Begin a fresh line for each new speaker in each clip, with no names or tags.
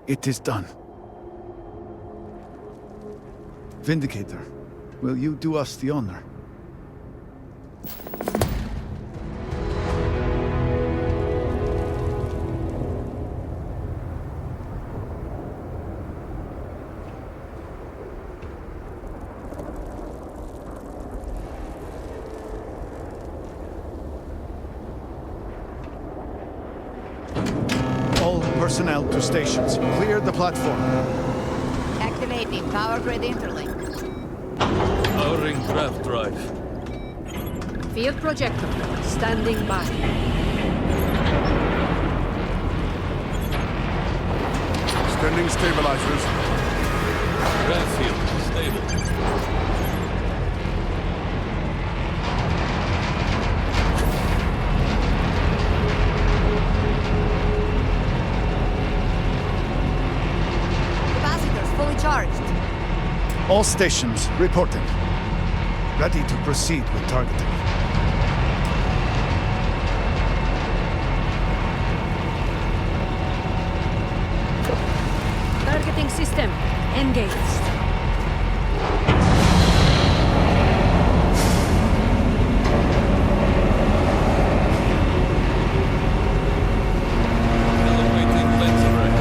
It is done. Vindicator, will you do us the honor? All personnel to stations. Clear the platform.
Activating power grid interlink.
Powering draft drive.
Field projector, standing by.
Extending stabilizers.
Draft field stable.
Capacitors fully charged.
All stations reporting. Ready to proceed with targeting.
Targeting system engaged.
Elevating lens array.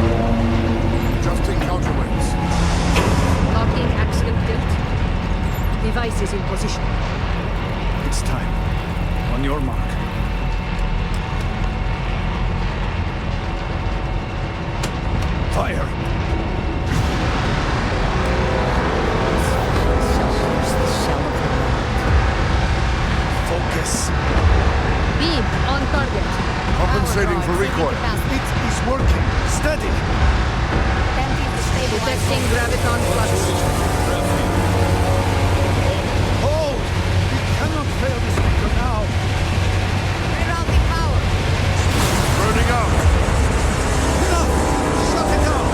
Adjusting counterweights.
Locking axial tilt. Devices in position.
It's time. On your mark. Fire! Focus.
Beam on target.
Compensating for recoil.
It is working. Steady.
Attempting to stabilize.
Detecting graviton flux.
Hold! We cannot fail this speaker now.
Rerouting power.
Burning out.
Enough! Shut it down!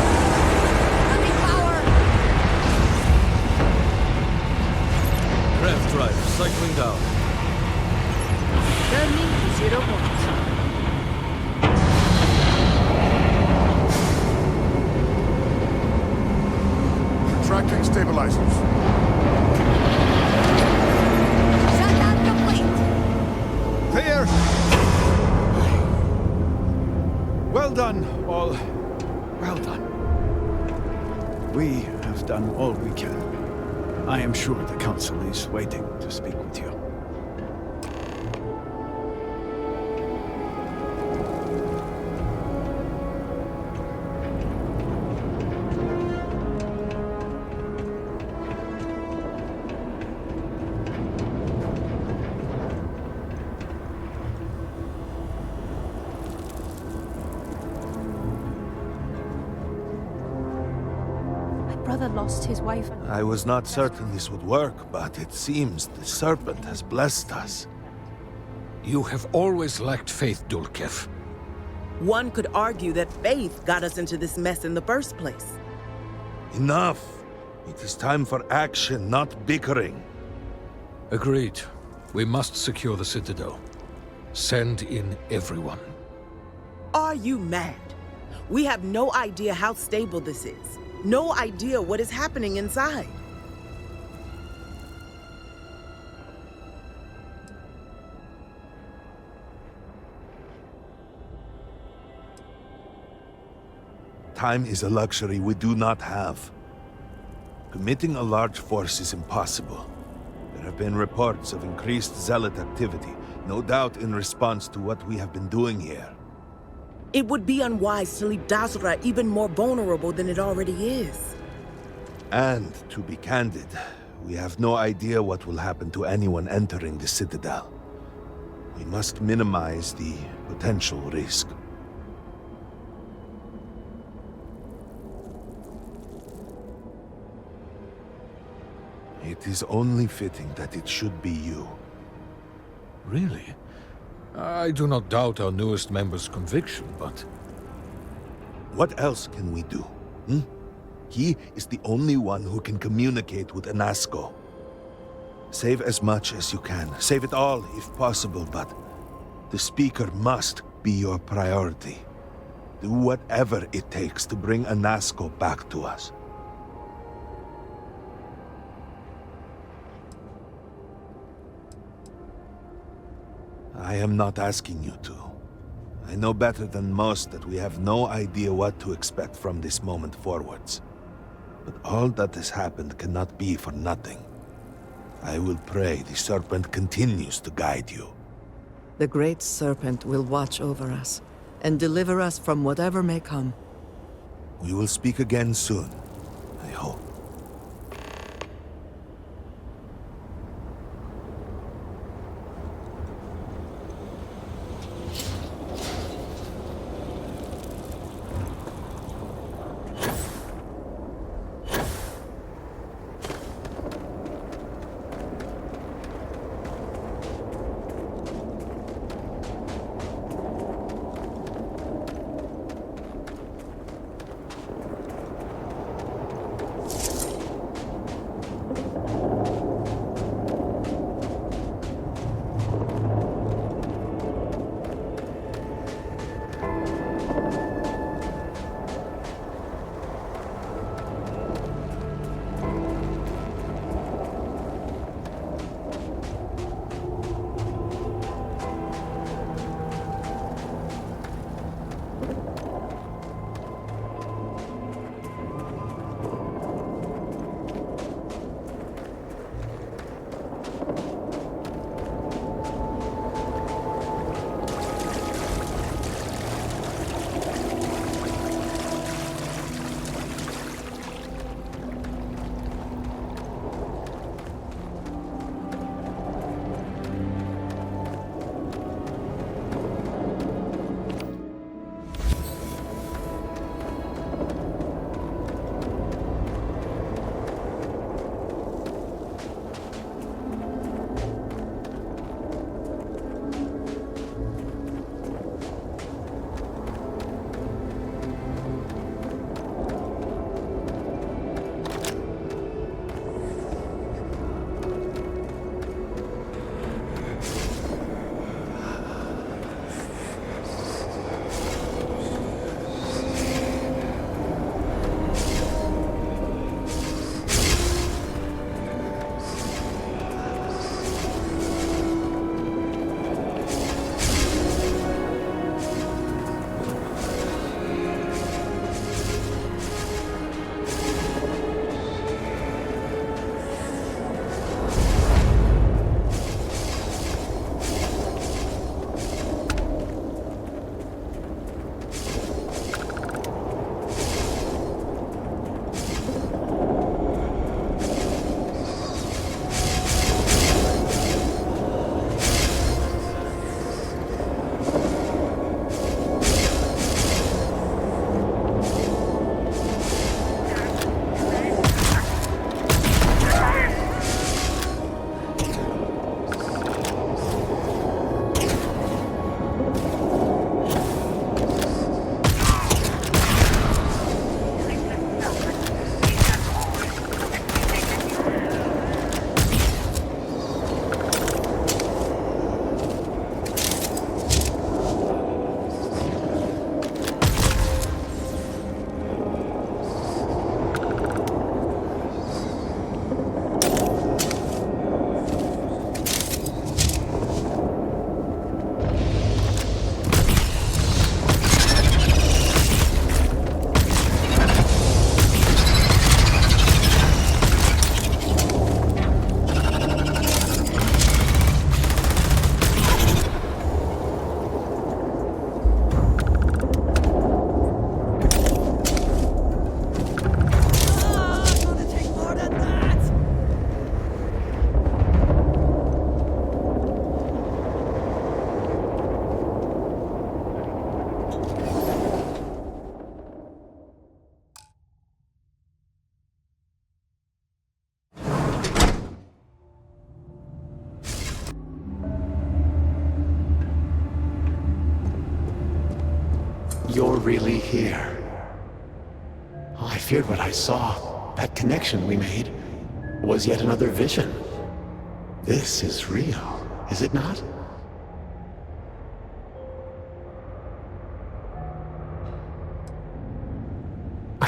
Cutting power.
Draft drive cycling down.
Turning to 0 point.
Retracting stabilizers.
Shutdown complete.
Clear! Well done, all. Well done. We have done all we can. I am sure the Council is waiting to speak with you.
Brother lost his wife.
I was not certain this would work, but it seems the Serpent has blessed us.
You have always lacked faith, Dulkev.
One could argue that faith got us into this mess in the first place.
Enough! It is time for action, not bickering.
Agreed. We must secure the Citadel. Send in everyone.
Are you mad? We have no idea how stable this is. No idea what is happening inside.
Time is a luxury we do not have. Committing a large force is impossible. There have been reports of increased zealot activity, no doubt in response to what we have been doing here.
It would be unwise to leave Dasra even more vulnerable than it already is.
And, to be candid, we have no idea what will happen to anyone entering the Citadel. We must minimize the potential risk. It is only fitting that it should be you.
Really? I do not doubt our newest member's conviction, but...
What else can we do? Hmm? He is the only one who can communicate with Anasco. Save as much as you can. Save it all, if possible, but the Speaker must be your priority. Do whatever it takes to bring Anasco back to us. I am not asking you to. I know better than most that we have no idea what to expect from this moment forwards. But all that has happened cannot be for nothing. I will pray the Serpent continues to guide you.
The Great Serpent will watch over us, and deliver us from whatever may come.
We will speak again soon, I hope.
You're really here. Oh, I feared what I saw. That connection we made was yet another vision. This is real, is it not?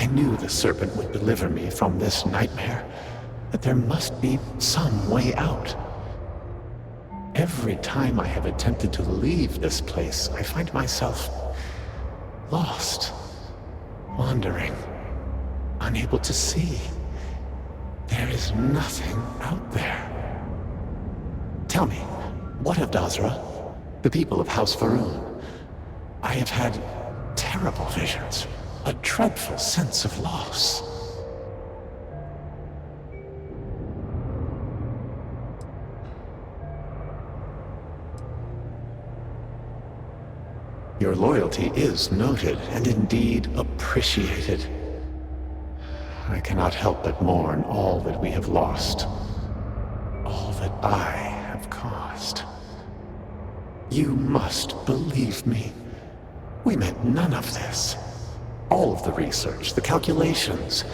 I knew the Serpent would deliver me from this nightmare, that there must be some way out. Every time I have attempted to leave this place, I find myself lost, wandering, unable to see. There is nothing out there. Tell me, what of Dazra? The people of House Varun? I have had terrible visions, a dreadful sense of loss. Your loyalty is noted and indeed appreciated. I cannot help but mourn all that we have lost, all that I have caused. You must believe me. We meant none of this. All of the research, the calculations,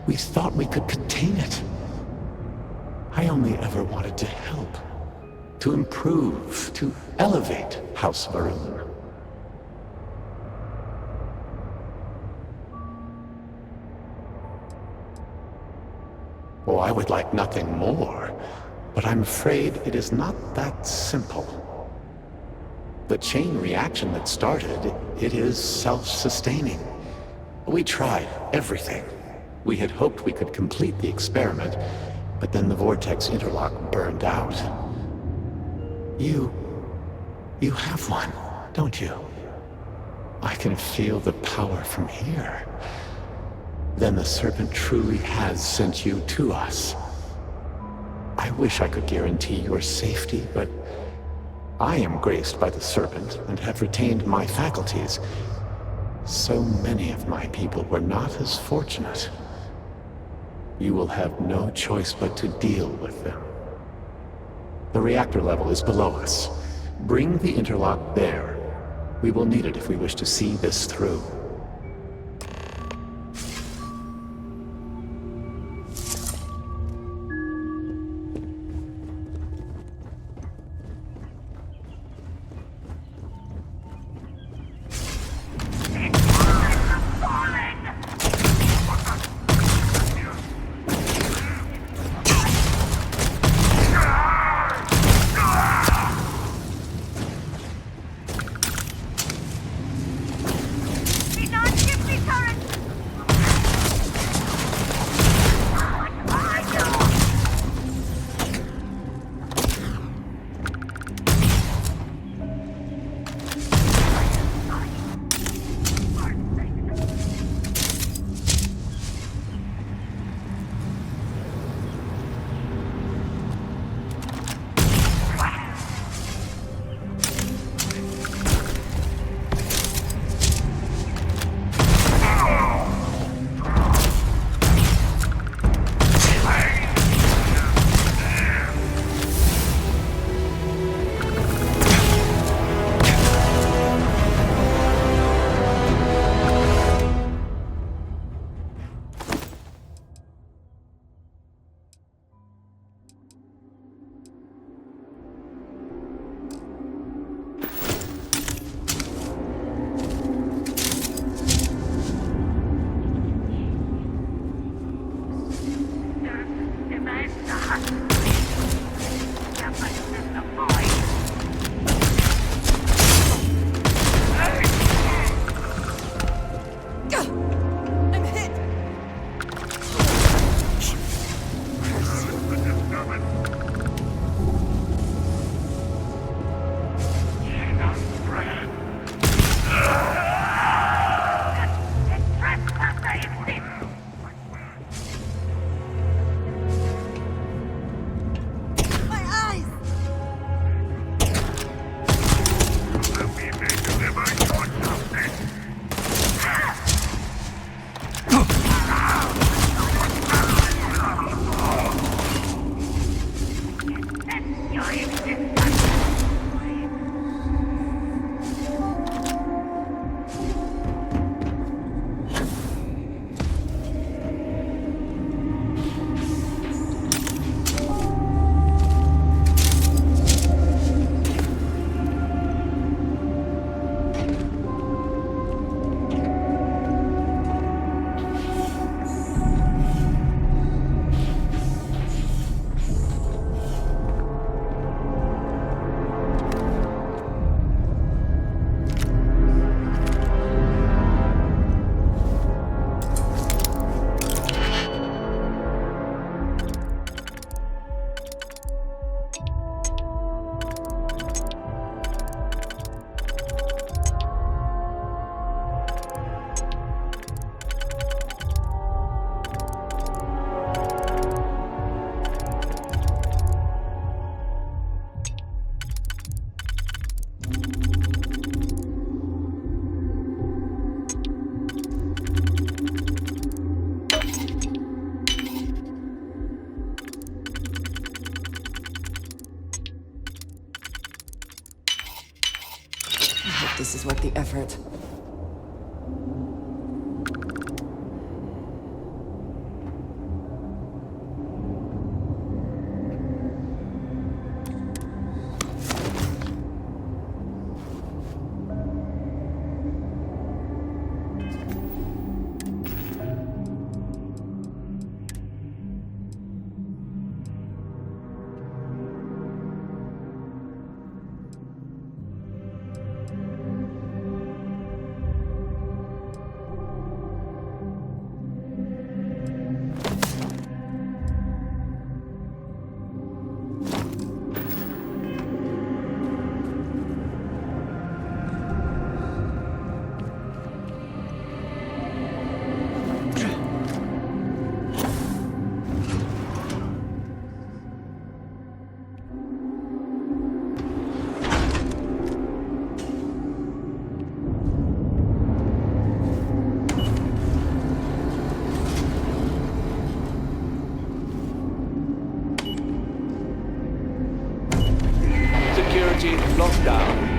we thought we could contain it. I only ever wanted to help, to improve, to elevate House Varun. Oh, I would like nothing more, but I'm afraid it is not that simple. The chain reaction that started, it is self-sustaining. We tried everything. We had hoped we could complete the experiment, but then the vortex interlock burned out. You have one, don't you? I can feel the power from here. Then the Serpent truly has sent you to us. I wish I could guarantee your safety, but I am graced by the Serpent and have retained my faculties. So many of my people were not as fortunate. You will have no choice but to deal with them. The reactor level is below us. Bring the interlock there. We will need it if we wish to see this through.
this is worth the effort.
Security lockdown.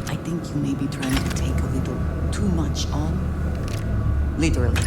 I think you may be trying to take a little too much on. Literally.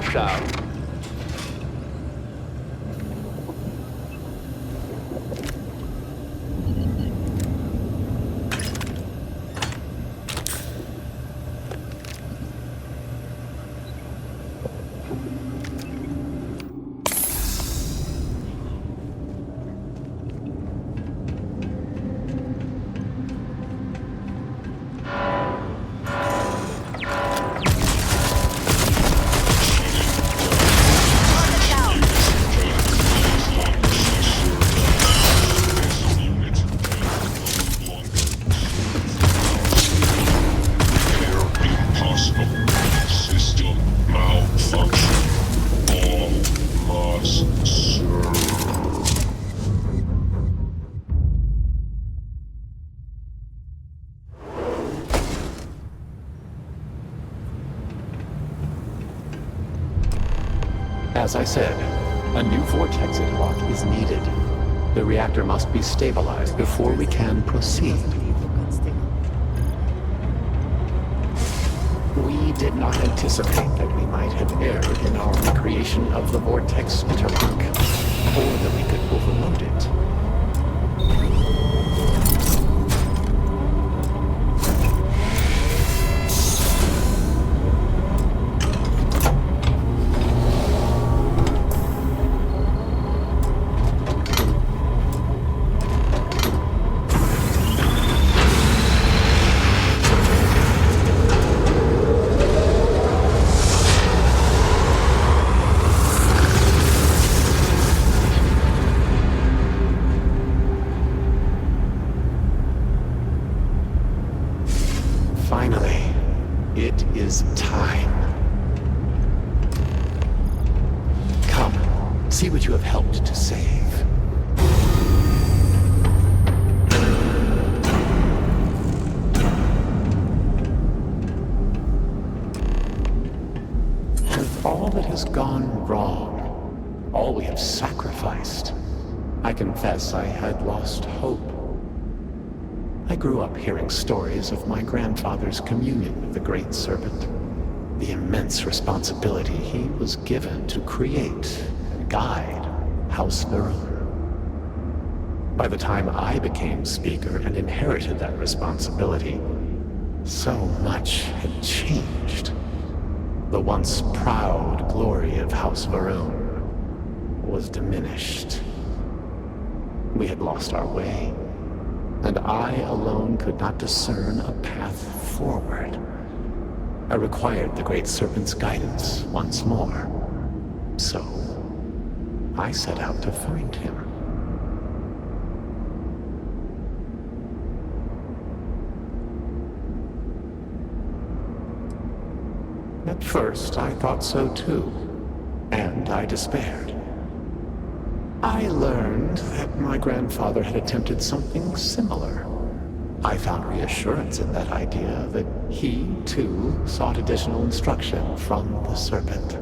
lockdown. As I said, a new vortex interlock is needed. The reactor must be stabilized before we can proceed. We did not anticipate that we might have erred in our recreation of the vortex interlock, or that we could overload it. Finally, it is time. Come, see what you have helped to save. With all that has gone wrong, all we have sacrificed, I confess I had lost hope. I grew up hearing stories of my grandfather's communion with the Great Serpent, the immense responsibility he was given to create and guide House Varun. By the time I became Speaker and inherited that responsibility, so much had changed. The once proud glory of House Varun was diminished. We had lost our way, and I alone could not discern a path forward. I required the Great Serpent's guidance once more. So, I set out to find him. At first, I thought so too, and I despaired. I learned that my grandfather had attempted something similar. I found reassurance in that idea that he, too, sought additional instruction from the Serpent.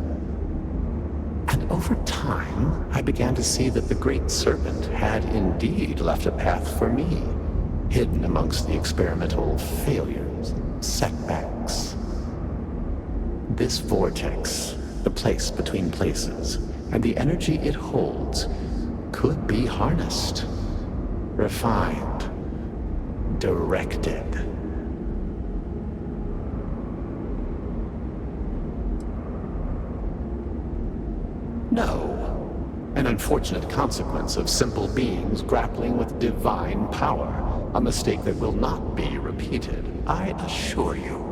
And over time, I began to see that the Great Serpent had indeed left a path for me, hidden amongst the experimental failures and setbacks. This vortex, the place between places, and the energy it holds, could be harnessed, refined, directed. No, an unfortunate consequence of simple beings grappling with divine power, a mistake that will not be repeated, I assure you.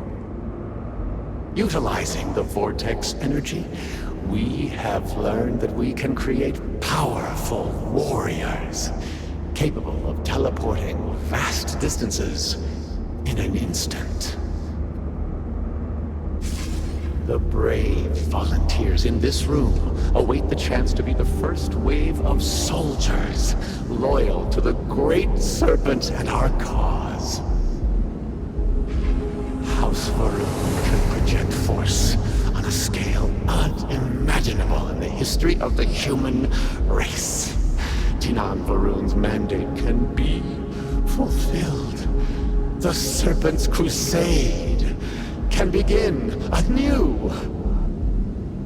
Utilizing the vortex energy, we have learned that we can create powerful warriors, capable of teleporting vast distances in an instant. The brave volunteers in this room await the chance to be the first wave of soldiers loyal to the Great Serpent and our cause. House Varun can project force on a scale unimaginable in the history of the human race. Tinan Varun's mandate can be fulfilled. The Serpent's crusade can begin anew.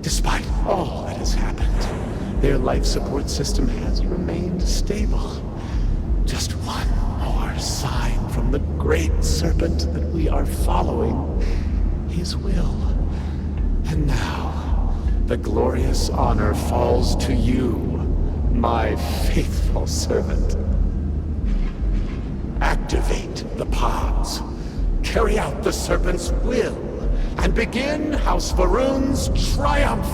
Despite all that has happened, their life support system has remained stable. Just one more sign from the great serpent that we are following his will. And now, the glorious honor falls to you, my faithful servant. Activate the pods. Carry out the serpent's will, and begin House Varun's triumph!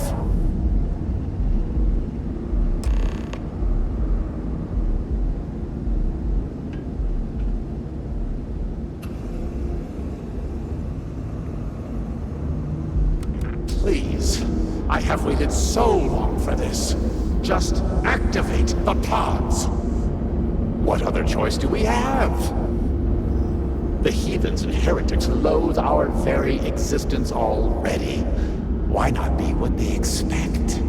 Please, I have waited so long for this. Just activate the pods. What other choice do we have? The heathens and heretics loathe our very existence already. Why not be what they expect?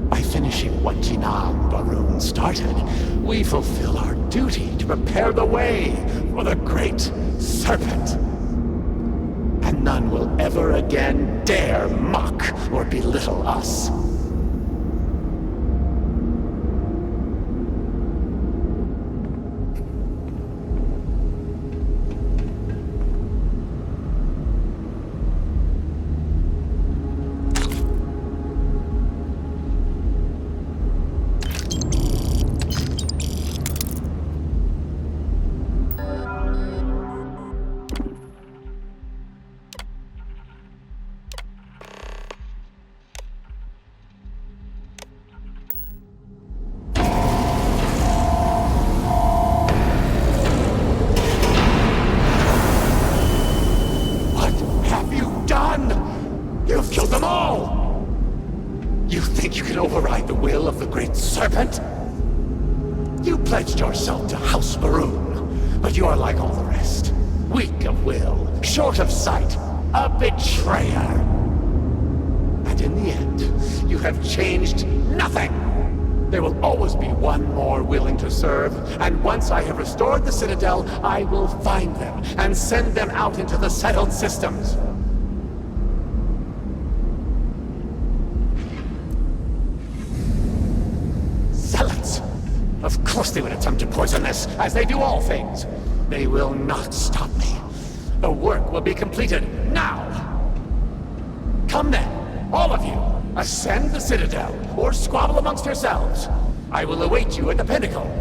By finishing what Jinan Barun started, we fulfill our duty to prepare the way for the great serpent. And none will ever again dare mock or belittle us. You've killed them all! You think you can override the will of the great serpent? You pledged yourself to House Varun, but you are like all the rest. Weak of will, short of sight, a betrayer. And in the end, you have changed nothing. There will always be one more willing to serve, and once I have restored the Citadel, I will find them and send them out into the settled systems. Zealots! Of course they would attempt to poison this, as they do all things. They will not stop me. The work will be completed now! Come then, all of you! Ascend the Citadel, or squabble amongst yourselves. I will await you at the pinnacle.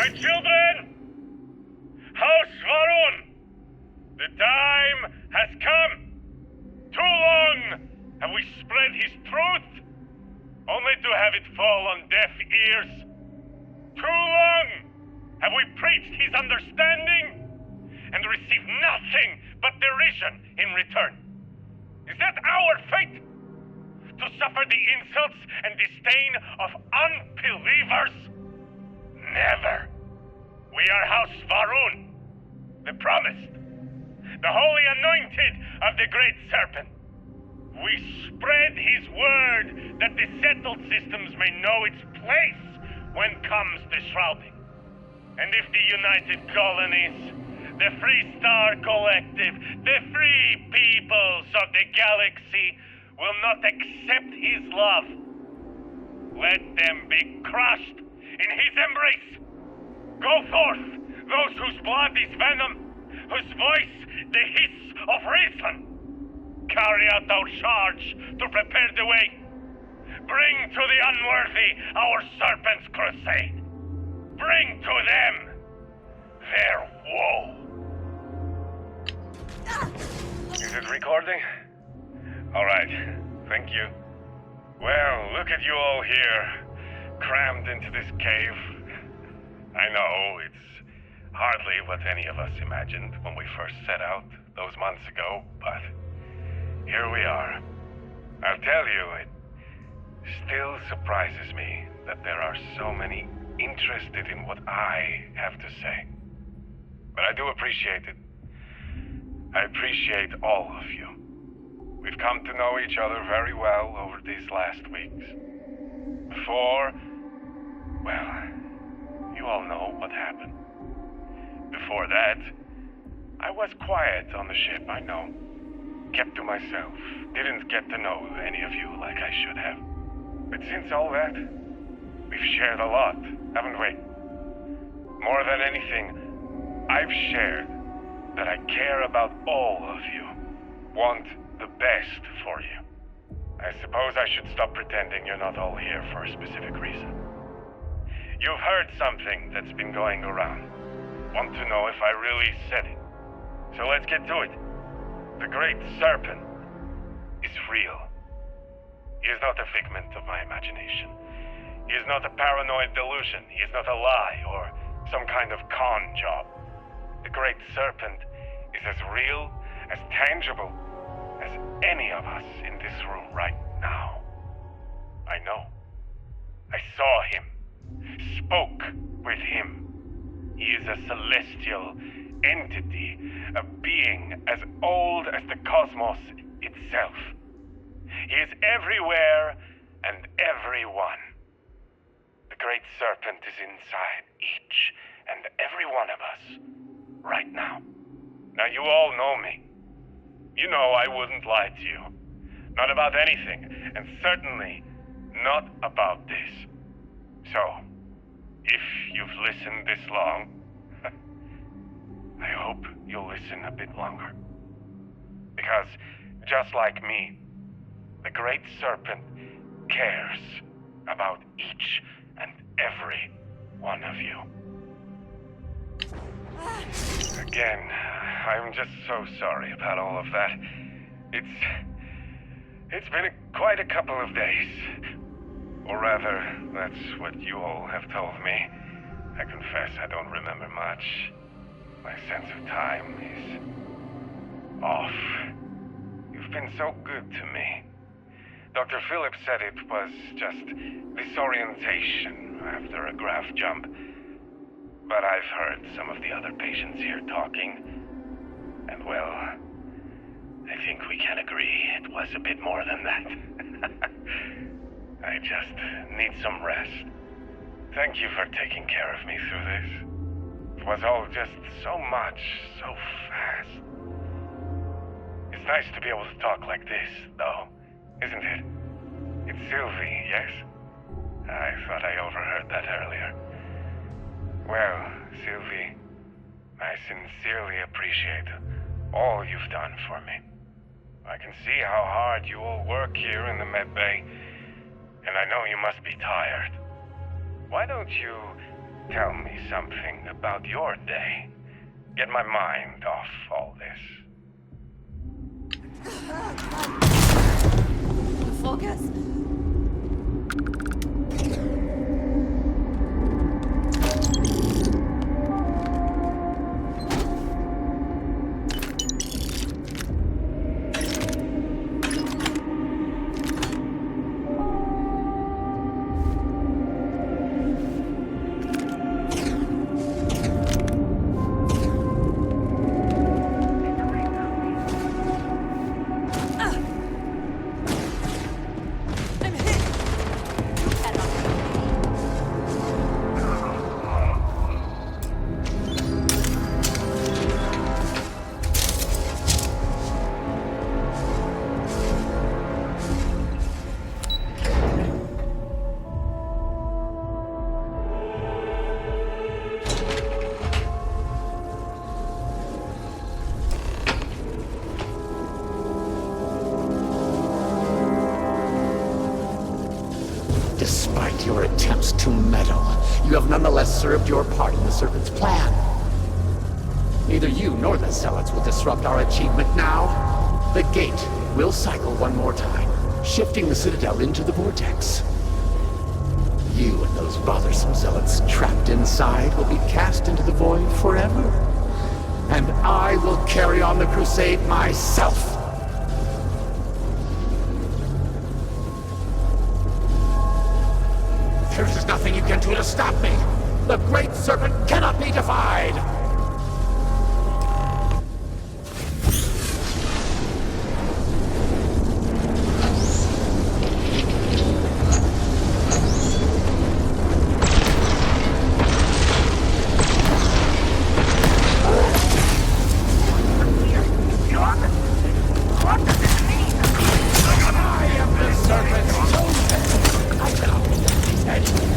My children! House Varun! The time has come! Too long have we spread his truth, only to have it fall on deaf ears. Too long have we preached his understanding and received nothing but derision in return. Is that our fate? To suffer the insults and disdain of unbelievers? Never. We are House Varun, the promised, the holy anointed of the Great Serpent. We spread his word that the settled systems may know its place when comes the shrouding. And if the United Colonies, the Free Star Collective, the free peoples of the galaxy will not accept his love, let them be crushed in his embrace. Go forth, those whose blood is venom, whose voice the hiss of reason. Carry out our charge to prepare the way. Bring to the unworthy our serpent's crusade. Bring to them their woe. Is it recording? All right, thank you. Well, look at you all here, crammed into this cave. I know, it's hardly what any of us imagined when we first set out those months ago, but here we are. I'll tell you, it still surprises me that there are so many interested in what I have to say. But I do appreciate it. I appreciate all of you. We've come to know each other very well over these last weeks. Before, well, you all know what happened. Before that, I was quiet on the ship, I know. Kept to myself. Didn't get to know any of you like I should have. But since all that, we've shared a lot, haven't we? More than anything, I've shared that I care about all of you. Want the best for you. I suppose I should stop pretending you're not all here for a specific reason. You've heard something that's been going around. Want to know if I really said it. So let's get to it. The Great Serpent is real. He is not a figment of my imagination. He is not a paranoid delusion. He is not a lie or some kind of con job. The Great Serpent is as real, as tangible, as any of us in this room right now. I know. I saw him. Spoke with him. He is a celestial entity, a being as old as the cosmos itself. He is everywhere and everyone. The Great Serpent is inside each and every one of us right now. Now you all know me. You know I wouldn't lie to you. Not about anything, and certainly not about this. So, if you've listened this long, I hope you'll listen a bit longer. Because, just like me, the Great Serpent cares about each and every one of you. Again, I'm just so sorry about all of that. It's been quite a couple of days. Or rather, that's what you all have told me. I confess I don't remember much. My sense of time is off. You've been so good to me. Dr. Phillips said it was just disorientation after a graph jump. But I've heard some of the other patients here talking, and well, I think we can agree it was a bit more than that. I just need some rest. Thank you for taking care of me through this. It was all just so much, so fast. It's nice to be able to talk like this, though, isn't it? It's Sylvie, yes? I thought I overheard that earlier. Well, Sylvie, I sincerely appreciate all you've done for me. I can see how hard you all work here in the medbay, and I know you must be tired. Why don't you tell me something about your day. Get my mind off all this.
Focus.
Despite your attempts to meddle, you have nonetheless served your part in the Serpent's plan. Neither you nor the Zealots will disrupt our achievement now. The gate will cycle one more time, shifting the Citadel into the vortex. You and those bothersome Zealots trapped inside will be cast into the void forever. And I will carry on the crusade myself. There is nothing you can do to stop me. The Great Serpent cannot be defied. I am the Serpent's chosen. I cannot be defeated.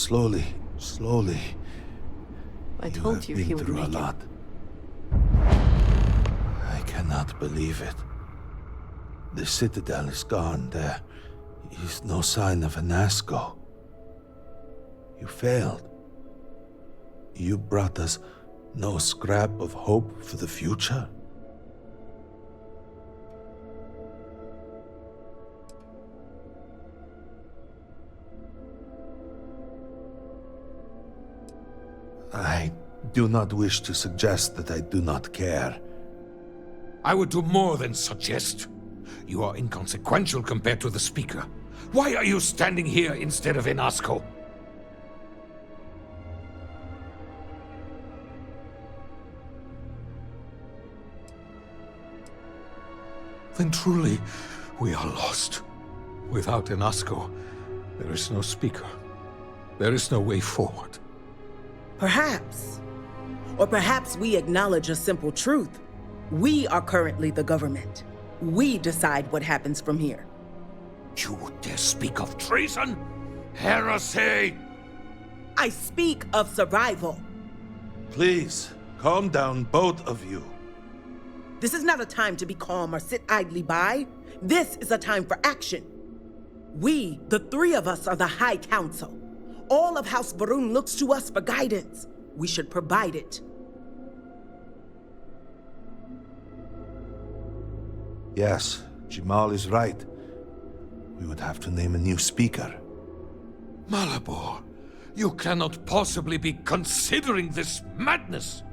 Slowly, slowly.
I told you
have
he
been
would
through a
make it.
lot. I cannot believe it. The Citadel is gone. There is no sign of Anasco. You failed. You brought us no scrap of hope for the future. I do not wish to suggest that I do not care.
I would do more than suggest. You are inconsequential compared to the Speaker. Why are you standing here instead of in Asco? Then truly, we are lost. Without Enasco, there is no Speaker. There is no way forward.
Perhaps. Or perhaps we acknowledge a simple truth. We are currently the government. We decide what happens from here.
You dare speak of treason? Heresy!
I speak of survival.
Please, calm down, both of you.
This is not a time to be calm or sit idly by. This is a time for action. We, the three of us, are the High Council. All of House Varun looks to us for guidance. We should provide it.
Yes, Jamal is right. We would have to name a new speaker.
Malabor, you cannot possibly be considering this madness.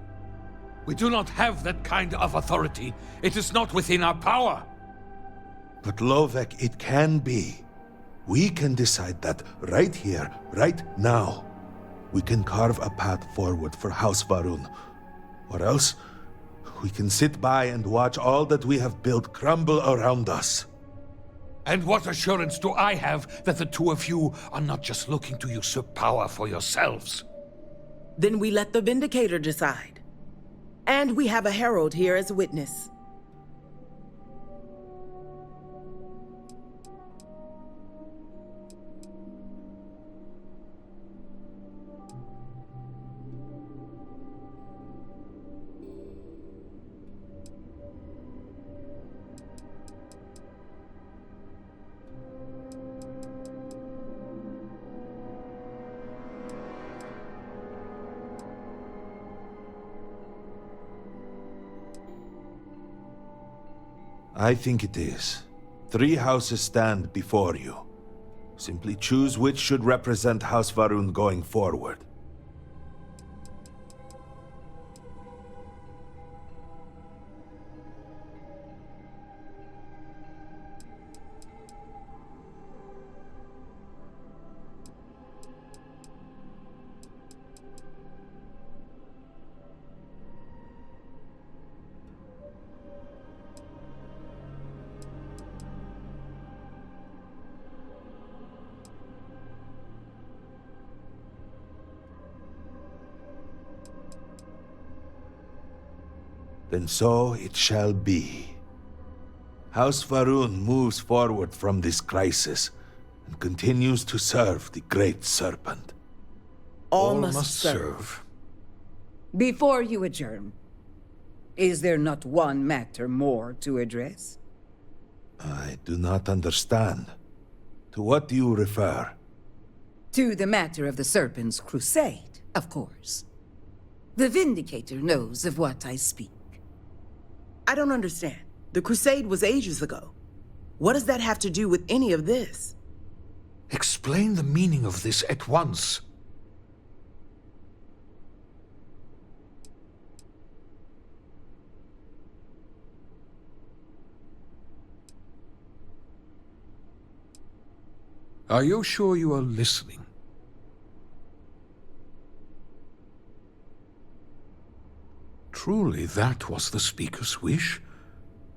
We do not have that kind of authority. It is not within our power.
But Lovek, it can be. We can decide that right here, right now. We can carve a path forward for House Varun. Or else, we can sit by and watch all that we have built crumble around us.
And what assurance do I have that the two of you are not just looking to usurp power for yourselves?
Then we let the Vindicator decide. And we have a herald here as a witness.
I think it is. 3 houses stand before you. Simply choose which should represent House Varun going forward. Then so it shall be. House Varun moves forward from this crisis and continues to serve the Great Serpent.
All must serve.
Before you adjourn, is there not one matter more to address?
I do not understand. To what do you refer?
To the matter of the Serpent's crusade, of course. The Vindicator knows of what I speak.
I don't understand. The crusade was ages ago. What does that have to do with any of this?
Explain the meaning of this at once. Are you sure you are listening? Truly, that was the Speaker's wish?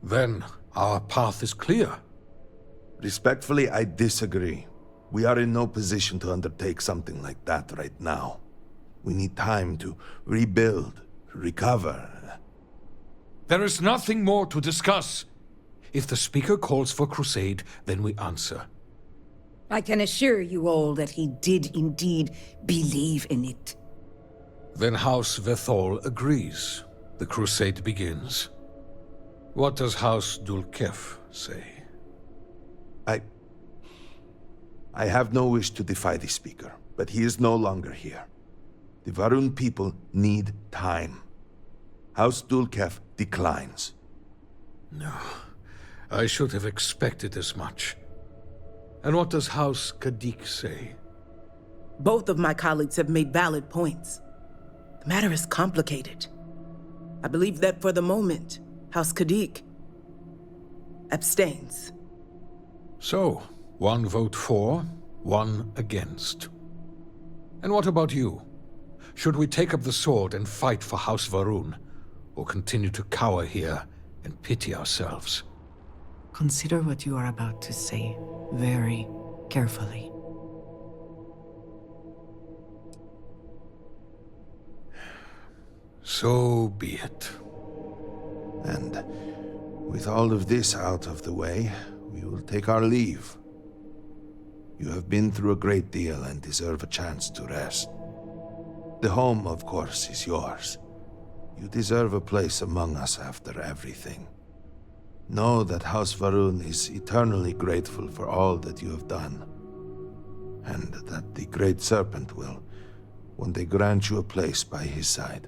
Then our path is clear.
Respectfully, I disagree. We are in no position to undertake something like that right now. We need time to rebuild, recover.
There is nothing more to discuss. If the Speaker calls for crusade, then we answer.
I can assure you all that he did indeed believe in it.
Then House Vethol agrees. The crusade begins. What does House Dulkef say?
I have no wish to defy the Speaker, but he is no longer here. The Varun people need time. House Dulkef declines.
No. I should have expected as much. And what does House Kadik say?
Both of my colleagues have made valid points. The matter is complicated. I believe that for the moment, House Kadik abstains.
So, one vote for, one against. And what about you? Should we take up the sword and fight for House Varun, or continue to cower here and pity ourselves?
Consider what you are about to say very carefully.
So be it.
And with all of this out of the way, we will take our leave. You have been through a great deal and deserve a chance to rest. The home, of course, is yours. You deserve a place among us after everything. Know that House Varun is eternally grateful for all that you have done, and that the Great Serpent will one day grant you a place by his side.